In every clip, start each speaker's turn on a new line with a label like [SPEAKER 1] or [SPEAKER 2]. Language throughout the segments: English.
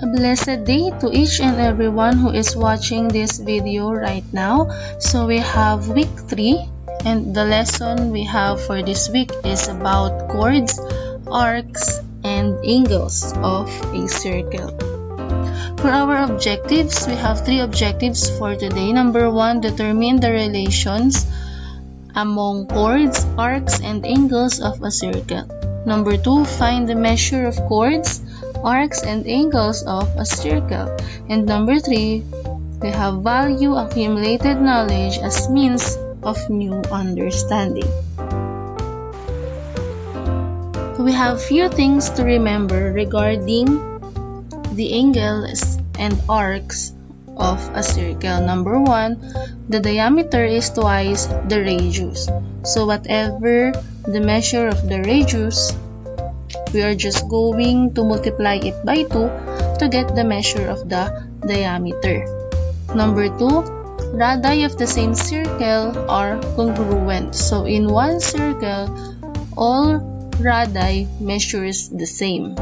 [SPEAKER 1] Blessed day to each and everyone who is watching this video right now. So we have week 3 and the lesson we have for this week is about chords, arcs, and angles of a circle. For our objectives, we have 3 objectives for today. Number 1, determine the relations among chords, arcs, and angles of a circle. Number 2, find the measure of chords, arcs, and angles of a circle. And number 3, we have value accumulated knowledge as means of new understanding. We have few things to remember regarding the angles and arcs of a circle. Number 1, the diameter is twice the radius. So whatever the measure of the radius, we are just going to multiply it by 2 to get the measure of the diameter. Number 2, radii of the same circle are congruent. So in one circle, all radii measures the same.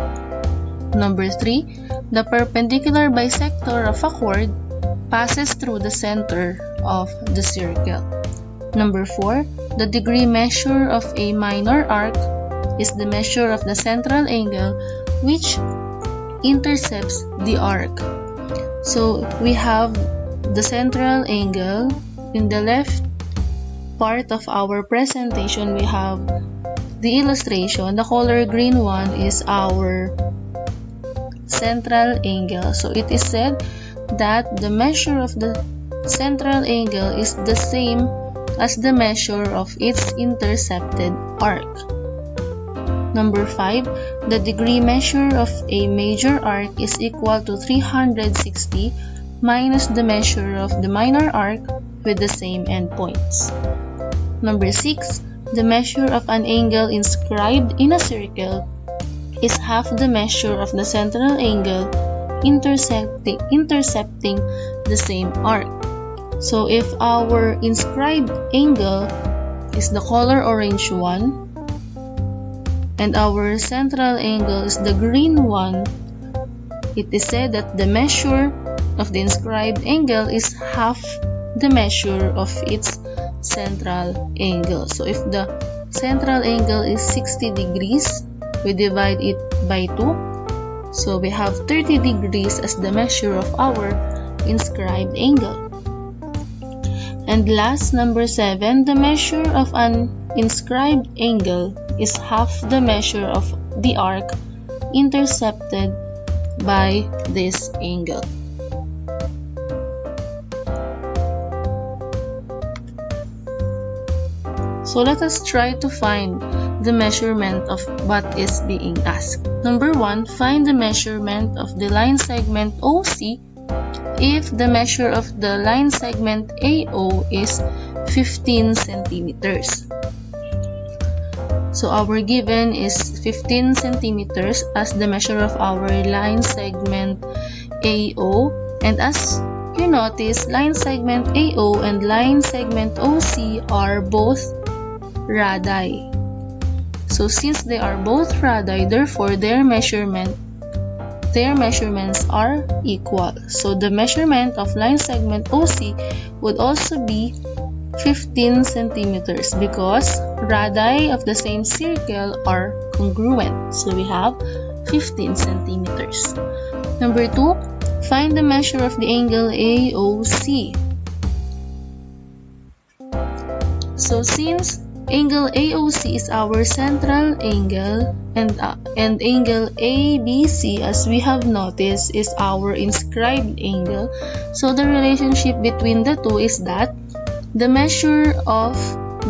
[SPEAKER 1] Number 3, the perpendicular bisector of a chord passes through the center of the circle. Number 4, the degree measure of a minor arc is the measure of the central angle which intercepts the arc. So we have the central angle. In the left part of our presentation, we have the illustration. The color green one is our central angle. So it is said that the measure of the central angle is the same as the measure of its intercepted arc. Number 5, the degree measure of a major arc is equal to 360 minus the measure of the minor arc with the same endpoints. Number 6, the measure of an angle inscribed in a circle is half the measure of the central angle intercepting the same arc. So if our inscribed angle is the color orange one, and our central angle is the green one, it is said that the measure of the inscribed angle is half the measure of its central angle. So if the central angle is 60 degrees, we divide it by 2. So we have 30 degrees as the measure of our inscribed angle. And last, number 7, the measure of an inscribed angle is half the measure of the arc intercepted by this angle. So let us try to find the measurement of what is being asked. Number 1, find the measurement of the line segment OC if the measure of the line segment AO is 15 centimeters. So our given is 15 centimeters as the measure of our line segment AO. And as you notice, line segment AO and line segment OC are both radii. So since they are both radii, therefore their measurements are equal. So the measurement of line segment OC would also be 15 centimeters because radii of the same circle are congruent. So we have 15 centimeters. Number 2, find the measure of the angle AOC. So since angle AOC is our central angle and angle ABC, as we have noticed, is our inscribed angle, so the relationship between the two is that the measure of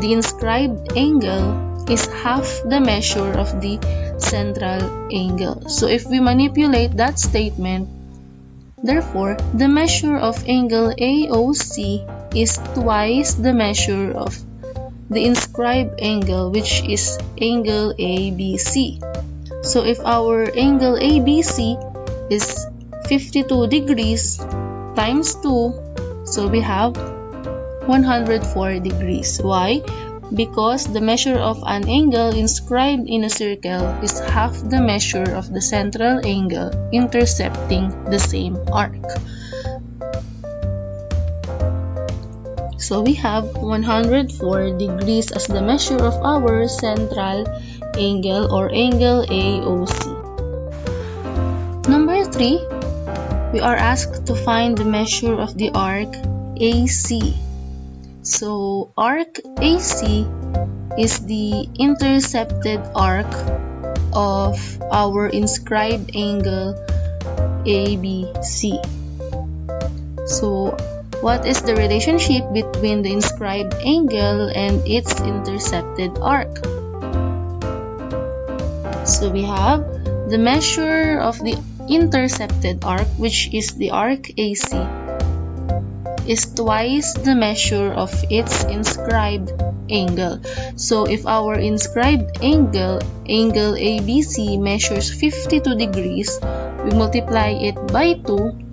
[SPEAKER 1] the inscribed angle is half the measure of the central angle. So if we manipulate that statement, therefore the measure of angle AOC is twice the measure of the inscribed angle, which is angle ABC. So if our angle ABC is 52 degrees times 2, so we have 104 degrees. Why? because the measure of an angle inscribed in a circle is half the measure of the central angle intercepting the same arc. So we have 104 degrees as the measure of our central angle or angle AOC. Number 3, we are asked to find the measure of the arc AC. So arc AC is the intercepted arc of our inscribed angle ABC. So what is the relationship between the inscribed angle and its intercepted arc? So we have the measure of the intercepted arc, which is the arc AC, is twice the measure of its inscribed angle. So if our inscribed angle ABC measures 52 degrees, we multiply it by 2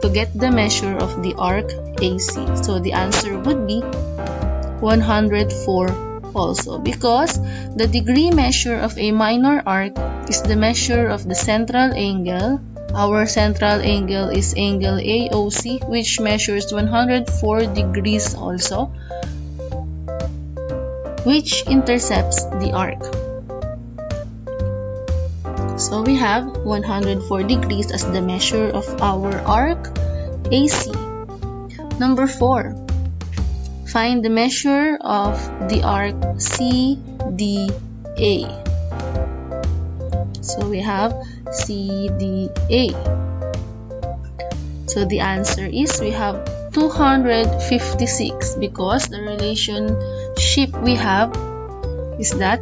[SPEAKER 1] to get the measure of the arc AC. So the answer would be 104 also, because the degree measure of a minor arc is the measure of the central angle. Our central angle is angle AOC, which measures 104 degrees also, which intercepts the arc. So we have 104 degrees as the measure of our arc AC. Number 4, find the measure of the arc CDA. So we have CDA. So the answer is we have 256, because the relationship we have is that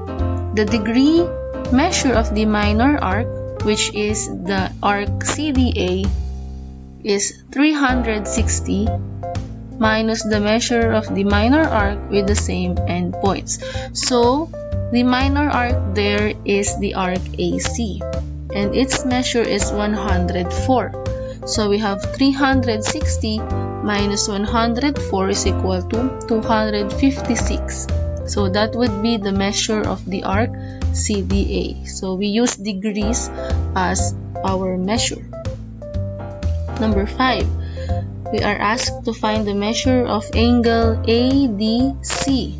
[SPEAKER 1] the degree measure of the minor arc, which is the arc CDA, is 360 minus the measure of the minor arc with the same endpoints. So the minor arc there is the arc AC, and its measure is 104. So we have 360 minus 104 is equal to 256. So that would be the measure of the arc CDA. So we use degrees as our measure. Number 5, we are asked to find the measure of angle ADC.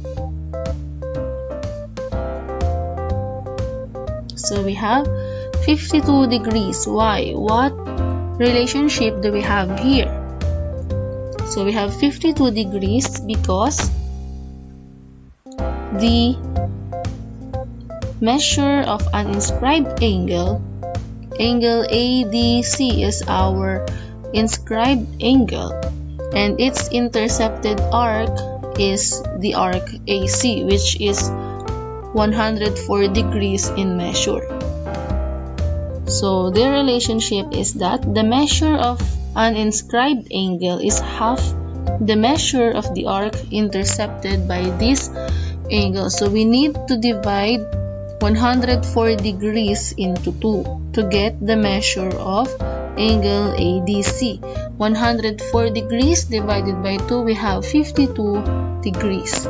[SPEAKER 1] So we have 52 degrees. Why? What relationship do we have here? So we have 52 degrees because the measure of an inscribed angle ADC, is our inscribed angle, and its intercepted arc is the arc AC, which is 104 degrees in measure. So the relationship is that the measure of an inscribed angle is half the measure of the arc intercepted by this angle. So we need to divide 104 degrees into 2 to get the measure of angle ADC. 104 degrees divided by 2, we have 52 degrees.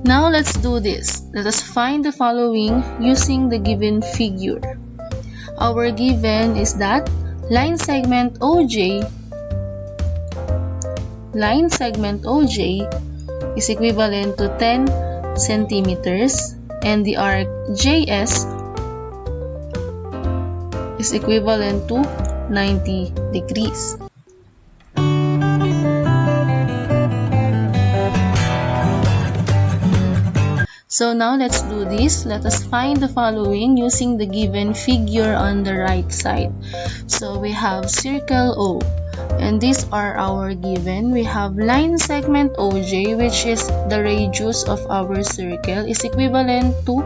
[SPEAKER 1] Now let's do this. Let us find the following using the given figure. Our given is that line segment OJ is equivalent to 10 centimeters, and the arc JS is equivalent to 90 degrees. So now let's do this. Let us find the following using the given figure on the right side. So we have circle O, and these are our given. We have line segment OJ, which is the radius of our circle, is equivalent to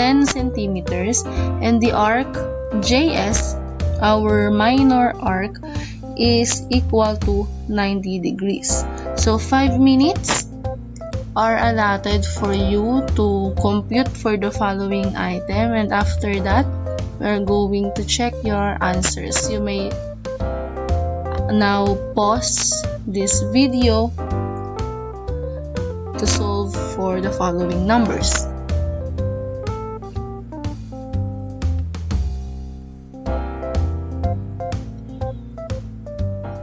[SPEAKER 1] 10 centimeters, and the arc JS, our minor arc, is equal to 90 degrees. So 5 minutes are allotted for you to compute for the following item, and after that we're going to check your answers. You may now pause this video to solve for the following numbers.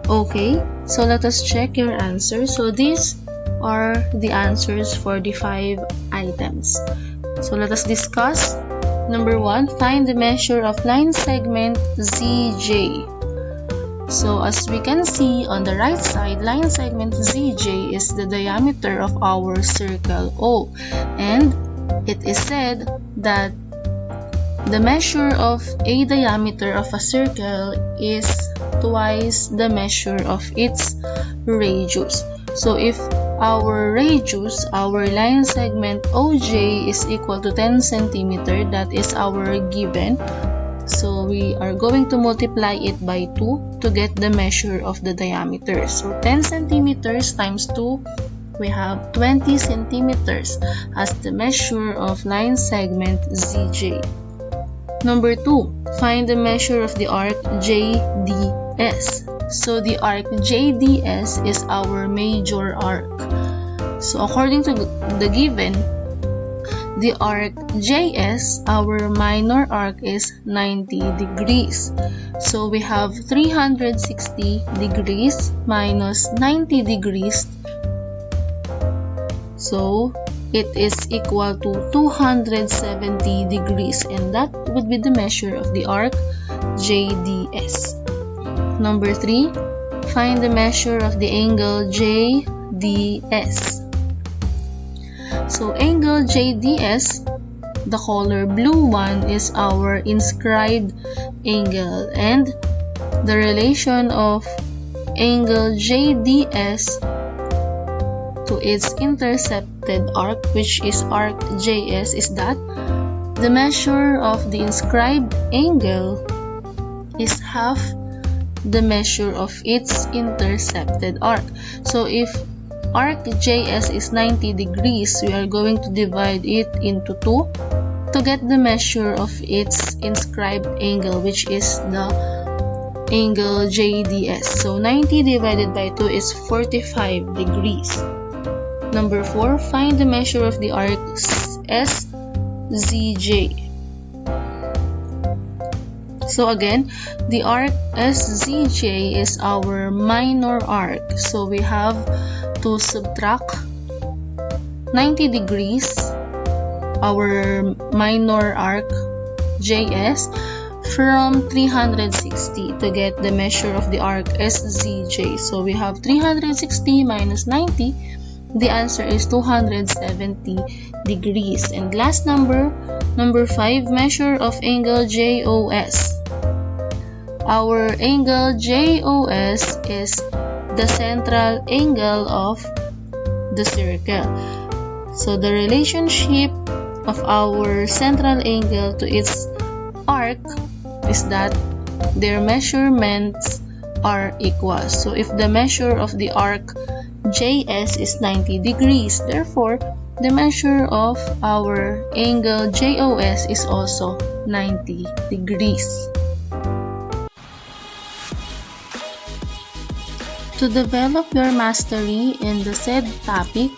[SPEAKER 1] Okay, so let us check your answers. So these are the answers for the 5 items. So let us discuss. Number 1, find the measure of line segment ZJ. So as we can see on the right side, line segment ZJ is the diameter of our circle O, and it is said that the measure of a diameter of a circle is twice the measure of its radius. So if our radius, our line segment OJ is equal to 10 cm, that is our given. So we are going to multiply it by 2 to get the measure of the diameter. So 10 centimeters times 2, we have 20 centimeters as the measure of line segment ZJ. Number 2, find the measure of the arc JDS. So the arc JDS is our major arc. So according to the given, the arc JS, our minor arc, is 90 degrees. So we have 360 degrees minus 90 degrees. So it is equal to 270 degrees, and that would be the measure of the arc JDS. Number 3, find the measure of the angle JDS. So angle JDS, the color blue one, is our inscribed angle, and the relation of angle JDS to its intercepted arc, which is arc JS, is that the measure of the inscribed angle is half the measure of its intercepted arc. So if arc JS is 90 degrees, we are going to divide it into 2 to get the measure of its inscribed angle, which is the angle JDS. So 90 divided by 2 is 45 degrees. Number 4, find the measure of the arc SZJ. So again, the arc SZJ is our minor arc. So we have to subtract 90 degrees, our minor arc JS, from 360 to get the measure of the arc SZJ. So we have 360 minus 90. The answer is 270 degrees. And last number 5, measure of angle JOS. Our angle JOS is the central angle of the circle. So the relationship of our central angle to its arc is that their measurements are equal. So if the measure of the arc JS is 90 degrees, therefore the measure of our angle JOS is also 90 degrees. To develop your mastery in the said topic,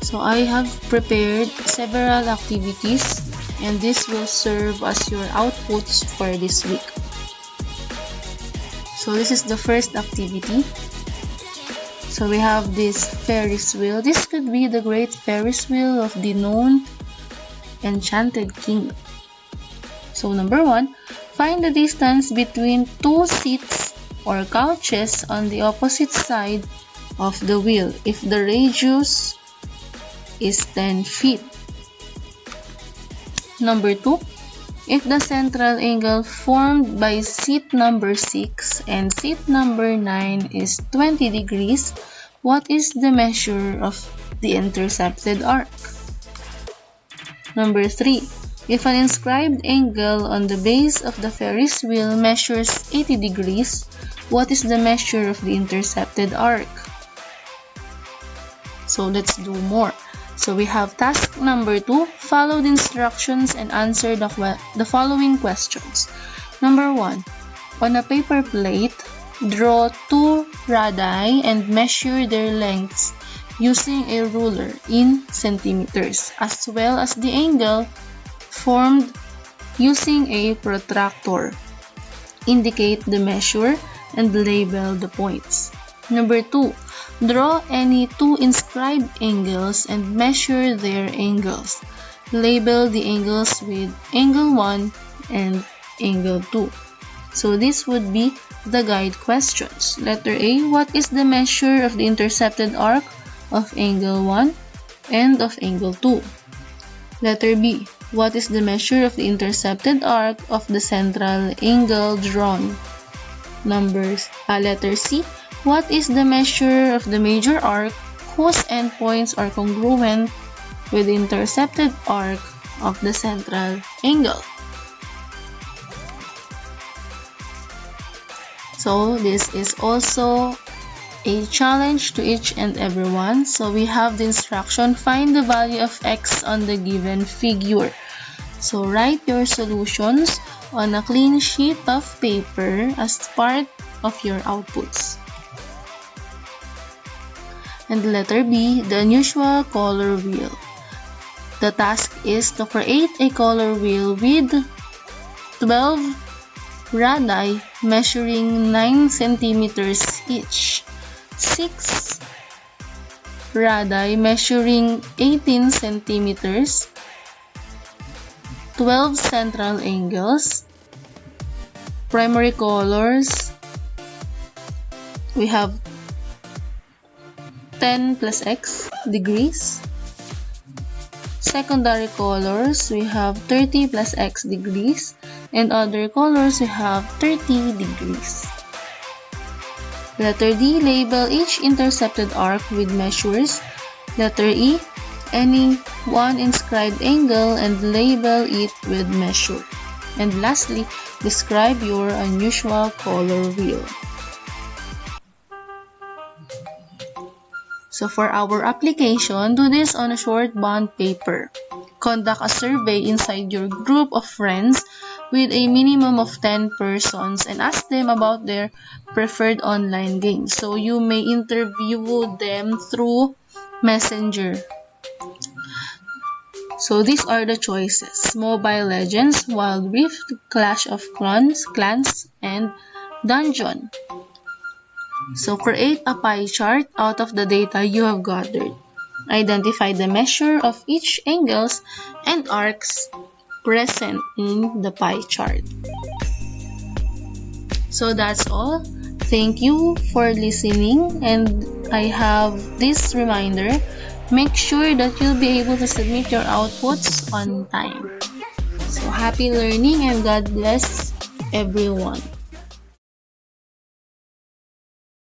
[SPEAKER 1] so I have prepared several activities, and this will serve as your outputs for this week. So this is the first activity. So we have this Ferris wheel. This could be the great Ferris wheel of the known enchanted kingdom. So number 1, find the distance between 2 seats or couches on the opposite side of the wheel if the radius is 10 feet. Number 2, if the central angle formed by seat number 6 and seat number 9 is 20 degrees, what is the measure of the intercepted arc? Number 3, if an inscribed angle on the base of the Ferris wheel measures 80 degrees, what is the measure of the intercepted arc? So let's do more. So we have task number 2, follow the instructions and answer the following questions. Number 1, on a paper plate, Draw two radii and measure their lengths using a ruler in centimeters, as well as the angle formed using a protractor. Indicate the measure and label the points. Number 2. Draw any two inscribed angles and measure their angles. Label the angles with angle 1 and angle 2. So this would be the guide questions. Letter A, what is the measure of the intercepted arc of angle 1 and of angle 2? Letter B, what is the measure of the intercepted arc of the central angle drawn? Letter C, what is the measure of the major arc whose endpoints are congruent with the intercepted arc of the central angle? So this is also a challenge to each and everyone. So we have the instruction, find the value of x on the given figure. So write your solutions on a clean sheet of paper as part of your outputs. And letter B, the unusual color wheel. The task is to create a color wheel with 12 radii measuring 9 centimeters each, 6 radii measuring 18 centimeters, 12 central angles. Primary colors, we have 10 plus x degrees. Secondary colors, we have 30 plus x degrees. And other colors, we have 30 degrees. Letter D, label each intercepted arc with measures. Letter E, any one inscribed angle and label it with measure. And lastly, describe your unusual color wheel. So for our application, do this on a short bond paper. Conduct a survey inside your group of friends with a minimum of 10 persons and ask them about their preferred online games. So you may interview them through Messenger. So these are the choices: Mobile Legends, Wild Rift, Clash of Clans, and Dungeon. So create a pie chart out of the data you have gathered. Identify the measure of each angles and arcs present in the pie chart. So that's all. Thank you for listening, and I have this reminder. Make sure that you'll be able to submit your outputs on time. So happy learning and God bless everyone.